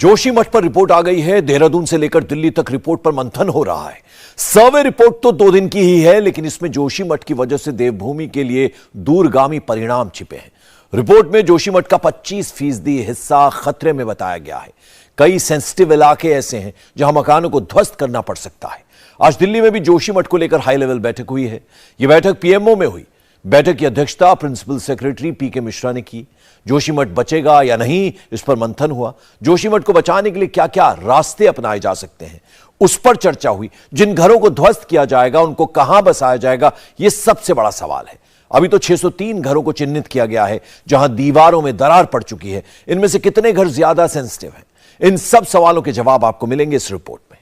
जोशीमठ पर रिपोर्ट आ गई है। देहरादून से लेकर दिल्ली तक रिपोर्ट पर मंथन हो रहा है। सर्वे रिपोर्ट तो 2 दिन की ही है, लेकिन इसमें जोशीमठ की वजह से देवभूमि के लिए दूरगामी परिणाम छिपे हैं। रिपोर्ट में जोशीमठ का 25% हिस्सा खतरे में बताया गया है। कई सेंसिटिव इलाके ऐसे हैं जहां मकानों को ध्वस्त करना पड़ सकता है। आज दिल्ली में भी जोशीमठ को लेकर हाई लेवल बैठक हुई है। यह बैठक पीएमओ में हुई। बैठक की अध्यक्षता प्रिंसिपल सेक्रेटरी पीके मिश्रा ने की। जोशीमठ बचेगा या नहीं, इस पर मंथन हुआ। जोशीमठ को बचाने के लिए क्या क्या रास्ते अपनाए जा सकते हैं, उस पर चर्चा हुई। जिन घरों को ध्वस्त किया जाएगा उनको कहां बसाया जाएगा, यह सबसे बड़ा सवाल है। अभी तो 603 घरों को चिन्हित किया गया है जहां दीवारों में दरार पड़ चुकी है। इनमें से कितने घर ज्यादा सेंसिटिव हैं, इन सब सवालों के जवाब आपको मिलेंगे इस रिपोर्ट में।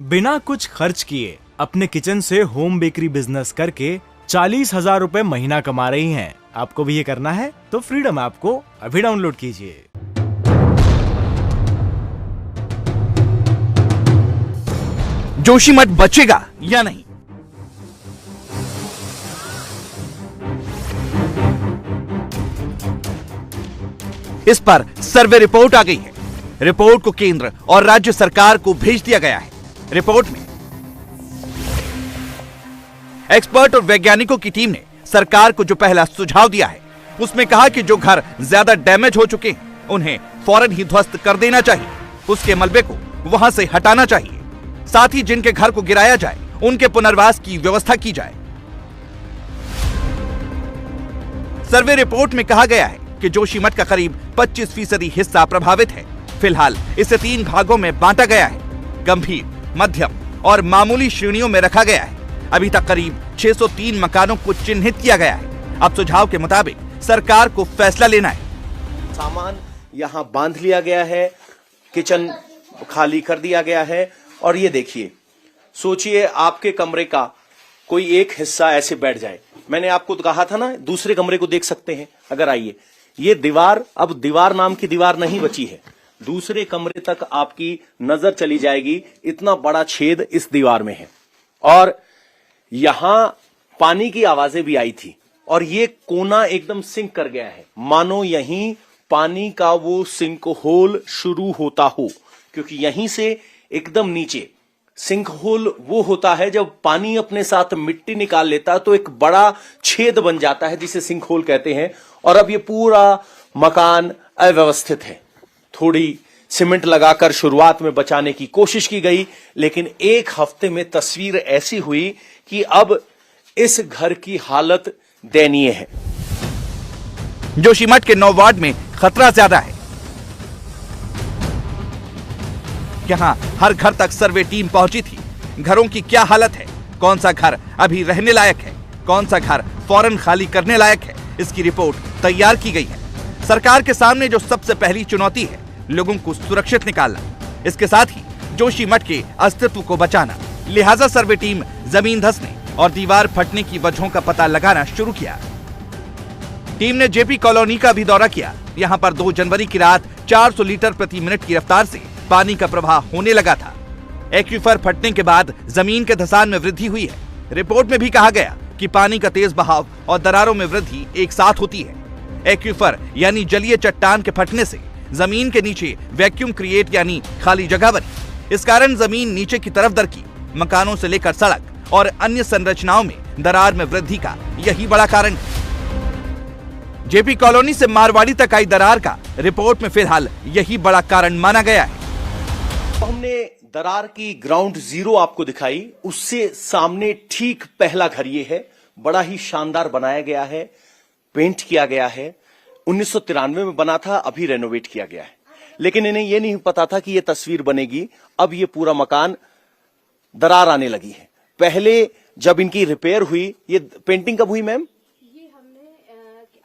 बिना कुछ खर्च किए अपने किचन से होम बेकरी बिजनेस करके 40,000 रुपए महीना कमा रही हैं। आपको भी ये करना है तो फ्रीडम ऐप को अभी डाउनलोड कीजिए। जोशीमठ बचेगा या नहीं? इस पर सर्वे रिपोर्ट आ गई है। रिपोर्ट को केंद्र और राज्य सरकार को भेज दिया गया है। रिपोर्ट में एक्सपर्ट और वैज्ञानिकों की टीम ने सरकार को जो पहला सुझाव दिया है, उसमें कहा कि जो घर ज्यादा डैमेज हो चुके हैं उन्हें फौरन ही ध्वस्त कर देना चाहिए। उसके मलबे को वहां से हटाना चाहिए। साथ ही जिनके घर को गिराया जाए उनके पुनर्वास की व्यवस्था की जाए। सर्वे रिपोर्ट में कहा गया है कि जोशीमठ का करीब 25% हिस्सा प्रभावित है। फिलहाल इसे 3 भागों में बांटा गया है। गंभीर, मध्यम और मामूली श्रेणियों में रखा गया है। अभी तक करीब 603 मकानों को चिन्हित किया गया है। अब सुझाव के मुताबिक सरकार को फैसला लेना है। सामान यहां बांध लिया गया है, किचन खाली कर दिया गया है। और ये देखिए, सोचिए आपके कमरे का कोई एक हिस्सा ऐसे बैठ जाए। मैंने आपको कहा था ना, दूसरे कमरे को देख सकते हैं। अगर आइए, ये दीवार अब दीवार नाम की दीवार नहीं बची है। दूसरे कमरे तक आपकी नजर चली जाएगी, इतना बड़ा छेद इस दीवार में है। और यहां पानी की आवाजें भी आई थी। और ये कोना एकदम सिंक कर गया है, मानो यहीं पानी का वो सिंक होल शुरू होता हो। क्योंकि यहीं से एकदम नीचे सिंक होल वो होता है जब पानी अपने साथ मिट्टी निकाल लेता है तो एक बड़ा छेद बन जाता है, जिसे सिंक होल कहते हैं। और अब ये पूरा मकान अव्यवस्थित है। थोड़ी सीमेंट लगाकर शुरुआत में बचाने की कोशिश की गई, लेकिन 1 हफ्ते में तस्वीर ऐसी हुई कि अब इस घर की हालत दयनीय है। जोशीमठ के 9 वार्ड में खतरा ज्यादा है। यहां हर घर तक सर्वे टीम पहुंची थी। घरों की क्या हालत है, कौन सा घर अभी रहने लायक है, कौन सा घर फौरन खाली करने लायक है, इसकी रिपोर्ट तैयार की गई है। सरकार के सामने जो सबसे पहली चुनौती है, लोगों को सुरक्षित निकालना, इसके साथ ही जोशीमठ के अस्तित्व को बचाना। लिहाजा सर्वे टीम जमीन धंसने और दीवार फटने की वजहों का पता लगाना शुरू किया। टीम ने जेपी कॉलोनी का भी दौरा किया। यहाँ पर 2 जनवरी की रात 400 लीटर प्रति मिनट की रफ्तार से पानी का प्रवाह होने लगा था। एक्वीफर फटने के बाद जमीन के धंसान में वृद्धि हुई है। रिपोर्ट में भी कहा गया कि पानी का तेज बहाव और दरारों में वृद्धि एक साथ होती है। एक्वीफर यानी जलीय चट्टान के फटने से जमीन के नीचे वैक्यूम क्रिएट यानी खाली जगह बनी। इस कारण जमीन नीचे की तरफ दरकी। मकानों से लेकर सड़क और अन्य संरचनाओं में दरार में वृद्धि का यही बड़ा कारण है। जेपी कॉलोनी से मारवाड़ी तक आई दरार का रिपोर्ट में फिलहाल यही बड़ा कारण माना गया है। हमने दरार की ग्राउंड जीरो आपको दिखाई, उससे सामने ठीक पहला घर ये है। बड़ा ही शानदार बनाया गया है, पेंट किया गया है। 1993 में बना था, अभी रेनोवेट किया गया है। लेकिन इन्हें यह नहीं पता था कि यह तस्वीर बनेगी। अब ये पूरा मकान दरार आने लगी है। पहले जब इनकी रिपेयर हुई, ये पेंटिंग कब हुई मैम? ये हमने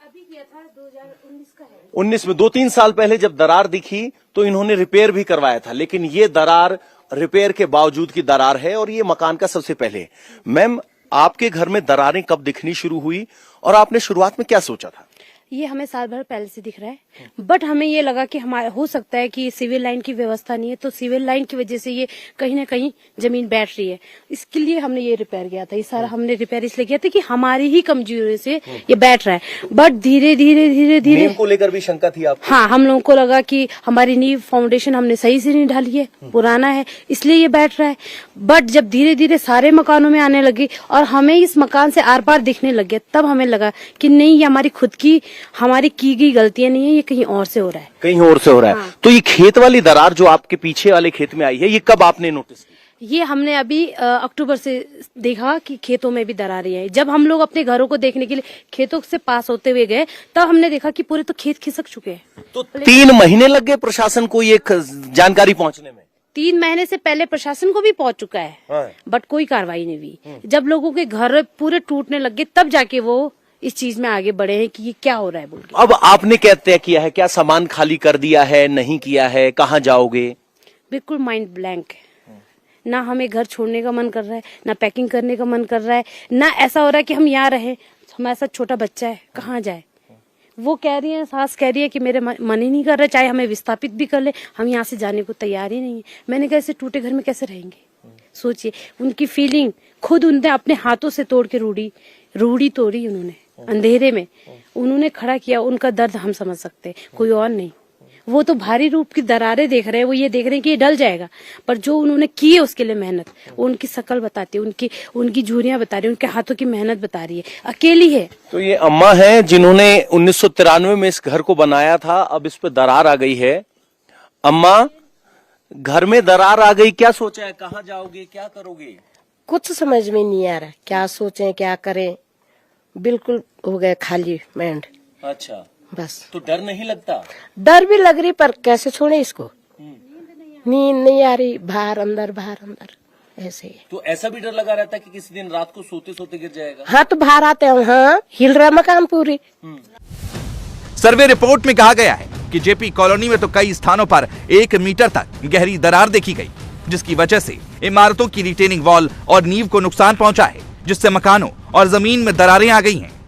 अभी किया था, 2019 का है। 19 में 2-3 साल पहले जब दरार दिखी तो इन्होंने रिपेयर भी करवाया था। लेकिन ये दरार रिपेयर के बावजूद की दरार है और ये मकान का सबसे पहले। मैम, आपके घर में दरारें कब दिखनी शुरू हुई और आपने शुरुआत में क्या सोचा था? ये हमें साल भर पहले से दिख रहा है, बट हमें ये लगा कि हमारा हो सकता है कि सिविल लाइन की व्यवस्था नहीं है, तो सिविल लाइन की वजह से ये कहीं ना कहीं जमीन बैठ रही है। इसके लिए हमने ये रिपेयर किया था। ये सारा हमने रिपेयर इसलिए किया था कि हमारी ही कमजोरी से ये बैठ रहा है। बट धीरे धीरे धीरे धीरे नींव को लेकर भी शंका थी आपको? हाँ, हम लोगों को लगा कि हमारी नींव फाउंडेशन हमने सही से नहीं डाली है, पुराना है, इसलिए ये बैठ रहा है। बट जब धीरे धीरे सारे मकानों में आने लगी और हमें इस मकान से आर पार दिखने लग गया, तब हमें लगा कि नहीं, ये हमारी खुद की हमारी की गई गलतियां नहीं है, ये कहीं और से हो रहा है। कहीं और से हो रहा है। हाँ। तो ये खेत वाली दरार जो आपके पीछे वाले खेत में आई है, ये कब आपने नोटिस की? ये हमने अभी अक्टूबर से देखा कि खेतों में भी दरारें हैं। जब हम लोग अपने घरों को देखने के लिए खेतों से पास होते हुए गए, तब हमने देखा कि पूरे तो खेत खिसक चुके हैं। तो 3 महीने लग गए प्रशासन को ये जानकारी पहुंचने में? 3 महीने से पहले प्रशासन को भी पहुंच चुका है, हाँ। बट कोई कार्रवाई नहीं हुई। जब लोगों के घर पूरे टूटने लग गए, तब जाके वो इस चीज में आगे बढ़े हैं कि ये क्या हो रहा है बोल के। अब आपने क्या तय किया है? क्या सामान खाली कर दिया है, नहीं किया है, कहाँ जाओगे? बिल्कुल माइंड ब्लैंक है। ना हमें घर छोड़ने का मन कर रहा है, ना पैकिंग करने का मन कर रहा है, ना ऐसा हो रहा है कि हम यहाँ रहे। हमारे साथ छोटा बच्चा है, कहाँ जाए? वो कह रही है, सास कह रही है कि मेरे मन ही नहीं कर रहा, चाहे हमें विस्थापित भी कर ले, हम यहाँ से जाने को तैयार ही नहीं है। मैंने कहा ऐसे टूटे घर में कैसे रहेंगे? सोचिए, उनकी फीलिंग खुद उनने अपने हाथों से तोड़ के रूढ़ी तोड़ी उन्होंने, अंधेरे में उन्होंने खड़ा किया। उनका दर्द हम समझ सकते हैं, कोई और नहीं। वो तो भारी रूप की दरारें देख रहे हैं, वो ये देख रहे हैं कि ये डल जाएगा, पर जो उन्होंने की है उसके लिए मेहनत, उनकी शकल बताती है, उनकी झुर्रियां बता रही है, उनके हाथों की मेहनत बता रही है। अकेली है। तो ये अम्मा है जिन्होंने 1993 में इस घर को बनाया था, अब इस पे दरार आ गई है। अम्मा, घर में दरार आ गई, क्या सोचा है? कहाँ जाओगे, क्या करोगे? कुछ समझ में नहीं आ रहा, क्या सोचें क्या करें। बिल्कुल हो गए खाली माइंड। अच्छा, बस। तो डर नहीं लगता? डर भी लग रही, पर कैसे छोड़े इसको। नींद नहीं आ रही, बाहर अंदर ऐसे ही। तो ऐसा भी डर लगा रहता कि किसी दिन रात को सोते सोते गिर जाएगा? हाँ, तो बाहर आते हैं, हाँ, हिल रहा मकान पूरी। सर्वे रिपोर्ट में कहा गया है कि जेपी कॉलोनी में तो कई स्थानों पर 1 मीटर तक गहरी दरार देखी गई, जिसकी वजह से इमारतों की रिटेनिंग वॉल और नींव को नुकसान पहुंचा है, जिससे मकानों और जमीन में दरारें आ गई हैं।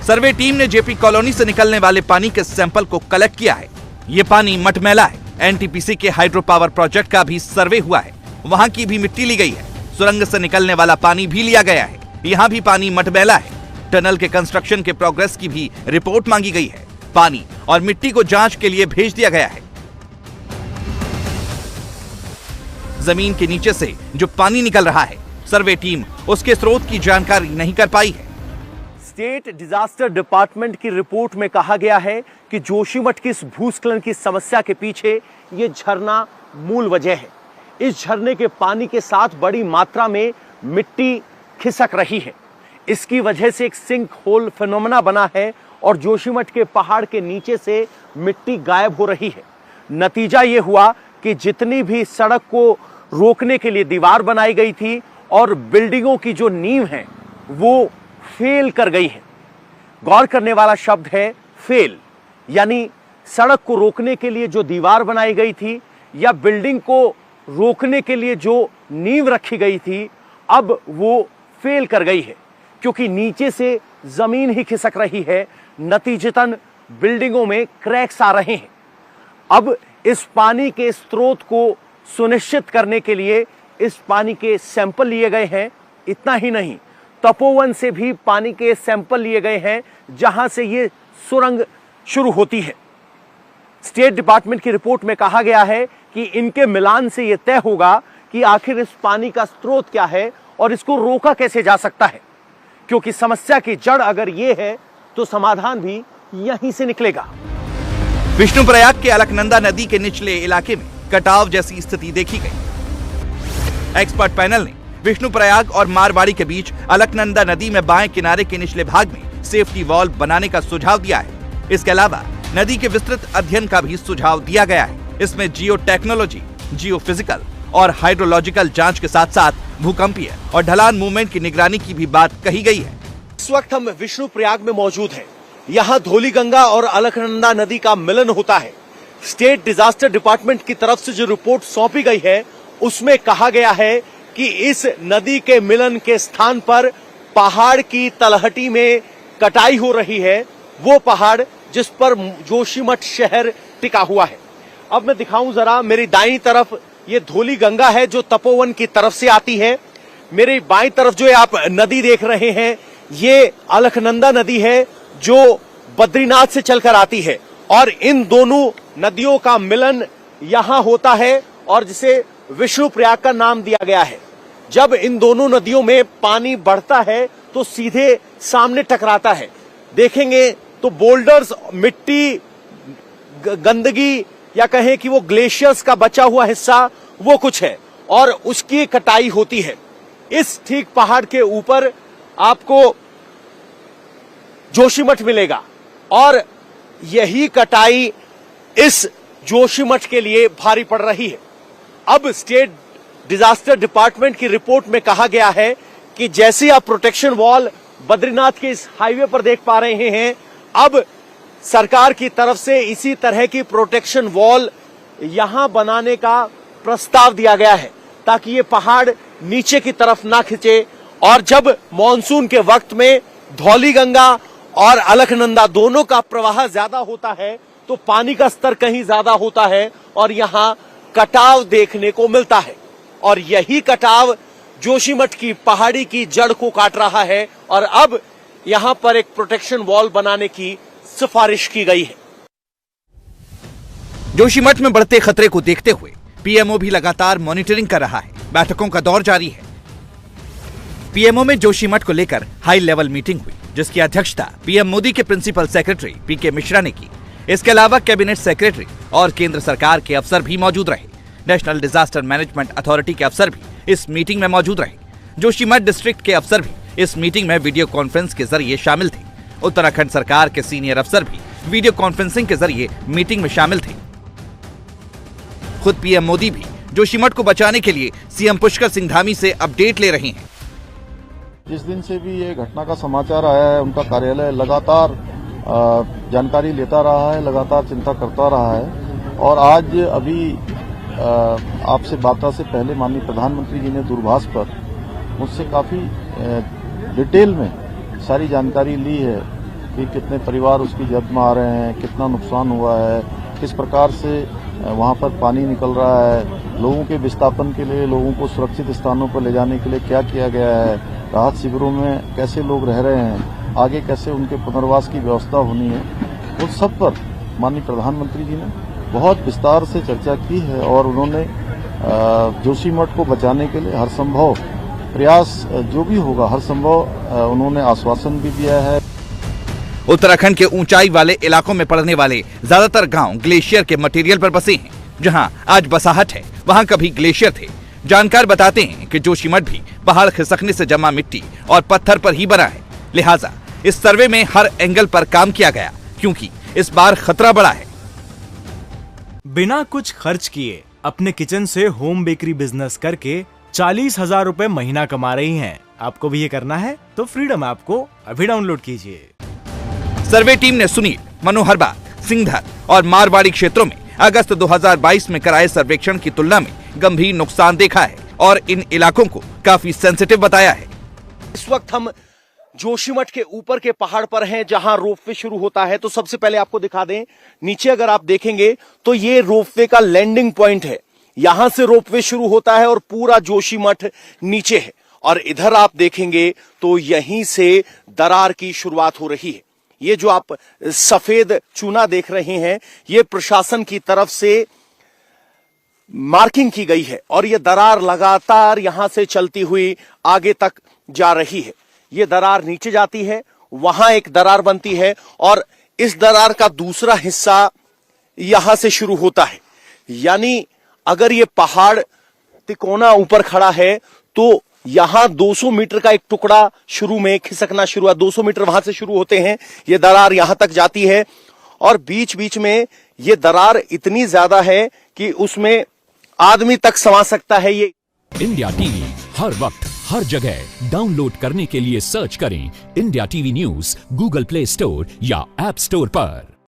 सर्वे टीम ने जेपी कॉलोनी से निकलने वाले पानी के सैंपल को कलेक्ट किया है। ये पानी मटमैला है। एनटीपीसी के हाइड्रो पावर प्रोजेक्ट का भी सर्वे हुआ है, वहां की भी मिट्टी ली गई है। सुरंग से निकलने वाला पानी भी लिया गया है, यहाँ भी पानी मटमैला है। टनल के कंस्ट्रक्शन के प्रोग्रेस की भी रिपोर्ट मांगी गई है। पानी और मिट्टी को जांच के लिए भेज दिया गया है। जमीन के नीचे से जो पानी निकल रहा है, सर्वे टीम उसके स्रोत की जानकारी नहीं कर पाई है। स्टेट डिजास्टर डिपार्टमेंट की रिपोर्ट में कहा गया है कि जोशीमठ की इस भूस्खलन की समस्या के पीछे ये झरना मूल वजह है। इस झरने के पानी के साथ बड़ी मात्रा में मिट्टी खिसक रही है। इसकी वजह से एक सिंक होल फिनोमेना बना है और जोशीमठ के पहाड़ के नीचे से मिट्टी गायब हो रही है। नतीजा ये हुआ कि जितनी भी सड़क को रोकने के लिए दीवार बनाई गई थी और बिल्डिंगों की जो नींव है वो फेल कर गई है। गौर करने वाला शब्द है फेल, यानी सड़क को रोकने के लिए जो दीवार बनाई गई थी या बिल्डिंग को रोकने के लिए जो नींव रखी गई थी, अब वो फेल कर गई है क्योंकि नीचे से जमीन ही खिसक रही है। नतीजतन बिल्डिंगों में क्रैक्स आ रहे हैं। अब इस पानी के स्रोत को सुनिश्चित करने के लिए इस पानी के सैंपल लिए गए हैं। इतना ही नहीं, तपोवन से भी पानी के सैंपल लिए गए हैं जहां से ये सुरंग शुरू होती है। स्टेट डिपार्टमेंट की रिपोर्ट में कहा गया है कि इनके मिलान से यह तय होगा कि आखिर इस पानी का स्रोत क्या है और इसको रोका कैसे जा सकता है, क्योंकि समस्या की जड़ अगर ये है तो समाधान भी यहीं से निकलेगा। विष्णुप्रयाग के अलकनंदा नदी के निचले इलाके में कटाव जैसी स्थिति देखी गई। एक्सपर्ट पैनल ने विष्णुप्रयाग और मारवाड़ी के बीच अलकनंदा नदी में बाएं किनारे के निचले भाग में सेफ्टी वॉल बनाने का सुझाव दिया है। इसके अलावा नदी के विस्तृत अध्ययन का भी सुझाव दिया गया है। इसमें जियो टेक्नोलॉजी, जियो फिजिकल और हाइड्रोलॉजिकल जांच के साथ साथ भूकंपीय और ढलान मूवमेंट की निगरानी की भी बात कही गई है। इस वक्त हम विष्णुप्रयाग में मौजूद हैं। यहाँ धौलीगंगा और अलकनंदा नदी का मिलन होता है। स्टेट डिजास्टर डिपार्टमेंट की तरफ से जो रिपोर्ट सौंपी गई है उसमें कहा गया है कि इस नदी के मिलन के स्थान पर पहाड़ की तलहटी में कटाई हो रही है वो पहाड़ जिस पर जोशीमठ शहर टिका हुआ है। अब मैं दिखाऊं जरा, मेरी दाईं तरफ ये धौली गंगा है जो तपोवन की तरफ से आती है। मेरी बाईं तरफ जो आप नदी देख रहे हैं ये अलकनंदा नदी है जो बद्रीनाथ से चलकर आती है और इन दोनों नदियों का मिलन यहां होता है और जिसे विष्णुप्रयाग का नाम दिया गया है। जब इन दोनों नदियों में पानी बढ़ता है तो सीधे सामने टकराता है। देखेंगे तो बोल्डर्स, मिट्टी, गंदगी या कहें कि वो ग्लेशियर्स का बचा हुआ हिस्सा वो कुछ है और उसकी कटाई होती है। इस ठीक पहाड़ के ऊपर आपको जोशीमठ मिलेगा और यही कटाई इस जोशीमठ के लिए भारी पड़ रही है। अब स्टेट डिजास्टर डिपार्टमेंट की रिपोर्ट में कहा गया है कि जैसे आप प्रोटेक्शन वॉल बद्रीनाथ के इस हाईवे पर देख पा रहे हैं, अब सरकार की तरफ से इसी तरह की प्रोटेक्शन वॉल यहां बनाने का प्रस्ताव दिया गया है ताकि ये पहाड़ नीचे की तरफ ना खिंचे। और जब मॉनसून के वक्त में धौली गंगा और अलकनंदा दोनों का प्रवाह ज्यादा होता है तो पानी का स्तर कहीं ज्यादा होता है और यहां कटाव देखने को मिलता है और यही कटाव जोशीमठ की पहाड़ी की जड़ को काट रहा है और अब यहां पर एक प्रोटेक्शन वॉल बनाने की सिफारिश की गई है। जोशीमठ में बढ़ते खतरे को देखते हुए पीएमओ भी लगातार मॉनिटरिंग कर रहा है। बैठकों का दौर जारी है। पीएमओ में जोशीमठ को लेकर हाई लेवल मीटिंग हुई जिसकी अध्यक्षता पीएम मोदी के प्रिंसिपल सेक्रेटरी पीके मिश्रा ने की। इसके अलावा कैबिनेट सेक्रेटरी और केंद्र सरकार के अफसर भी मौजूद रहे। नेशनल डिजास्टर मैनेजमेंट अथॉरिटी के अफसर भी इस मीटिंग में मौजूद रहे। जोशीमठ डिस्ट्रिक्ट के अफसर भी इस मीटिंग में वीडियो कॉन्फ्रेंस के जरिए शामिल थे। उत्तराखंड सरकार के सीनियर अफसर भी वीडियो कॉन्फ्रेंसिंग के जरिए मीटिंग में शामिल थे। खुद पीएम मोदी भी जोशीमठ को बचाने के लिए सीएम पुष्कर सिंह धामी से अपडेट ले रहे हैं। जिस दिन से भी ये घटना का समाचार आया है, उनका कार्यालय लगातार जानकारी लेता रहा है, लगातार चिंता करता रहा है और आज अभी आपसे बात से पहले माननीय प्रधानमंत्री जी ने दूरभाष पर मुझसे काफी डिटेल में सारी जानकारी ली है कि कितने परिवार उसकी जद में आ रहे हैं, कितना नुकसान हुआ है, किस प्रकार से वहां पर पानी निकल रहा है, लोगों के विस्थापन के लिए, लोगों को सुरक्षित स्थानों पर ले जाने के लिए क्या किया गया है, राहत शिविरों में कैसे लोग रह रहे हैं, आगे कैसे उनके पुनर्वास की व्यवस्था होनी है, उन सब पर माननीय प्रधानमंत्री जी ने बहुत विस्तार से चर्चा की है और उन्होंने जोशीमठ को बचाने के लिए हर संभव प्रयास जो भी होगा हर संभव उन्होंने आश्वासन भी दिया है। उत्तराखंड के ऊंचाई वाले इलाकों में पड़ने वाले ज्यादातर गांव ग्लेशियर के मटेरियल पर बसे हैं। जहां आज बसाहट है वहां कभी ग्लेशियर थे। जानकार बताते हैं कि जोशीमठ भी पहाड़ खिसकने से जमा मिट्टी और पत्थर पर ही बना है। लिहाजा इस सर्वे में हर एंगल पर काम किया गया क्योंकि इस बार खतरा बड़ा है। बिना कुछ खर्च किए अपने किचन से होम बेकरी बिजनेस करके 40,000 रुपए महीना कमा रही हैं। आपको भी ये करना है तो फ्रीडम ऐप को अभी डाउनलोड कीजिए। सर्वे टीम ने सुनील, मनोहरबाग, सिंघधर और मारवाड़ी क्षेत्रों में अगस्त 2022 में कराए सर्वेक्षण की तुलना में गंभीर नुकसान देखा है और इन इलाकों को काफी सेंसिटिव बताया है। इस वक्त हम जोशीमठ के ऊपर के पहाड़ पर हैं जहां रोपवे शुरू होता है। तो सबसे पहले आपको दिखा दें, नीचे अगर आप देखेंगे तो ये रोपवे का लैंडिंग पॉइंट है। यहां से रोपवे शुरू होता है और पूरा जोशीमठ नीचे है और इधर आप देखेंगे तो यहीं से दरार की शुरुआत हो रही है। ये जो आप सफेद चूना देख रहे हैं ये प्रशासन की तरफ से मार्किंग की गई है और ये दरार लगातार यहां से चलती हुई आगे तक जा रही है। ये दरार नीचे जाती है, वहां एक दरार बनती है और इस दरार का दूसरा हिस्सा यहां से शुरू होता है। यानी अगर ये पहाड़ तिकोना ऊपर खड़ा है तो यहां 200 मीटर का एक टुकड़ा शुरू में खिसकना शुरू हुआ। 200 मीटर वहां से शुरू होते हैं, ये दरार यहां तक जाती है और बीच बीच में ये दरार इतनी ज्यादा है कि उसमें आदमी तक समा सकता है। ये इंडिया टीवी हर वक्त हर जगह डाउनलोड करने के लिए सर्च करें India TV news Google play store या ऐप स्टोर पर।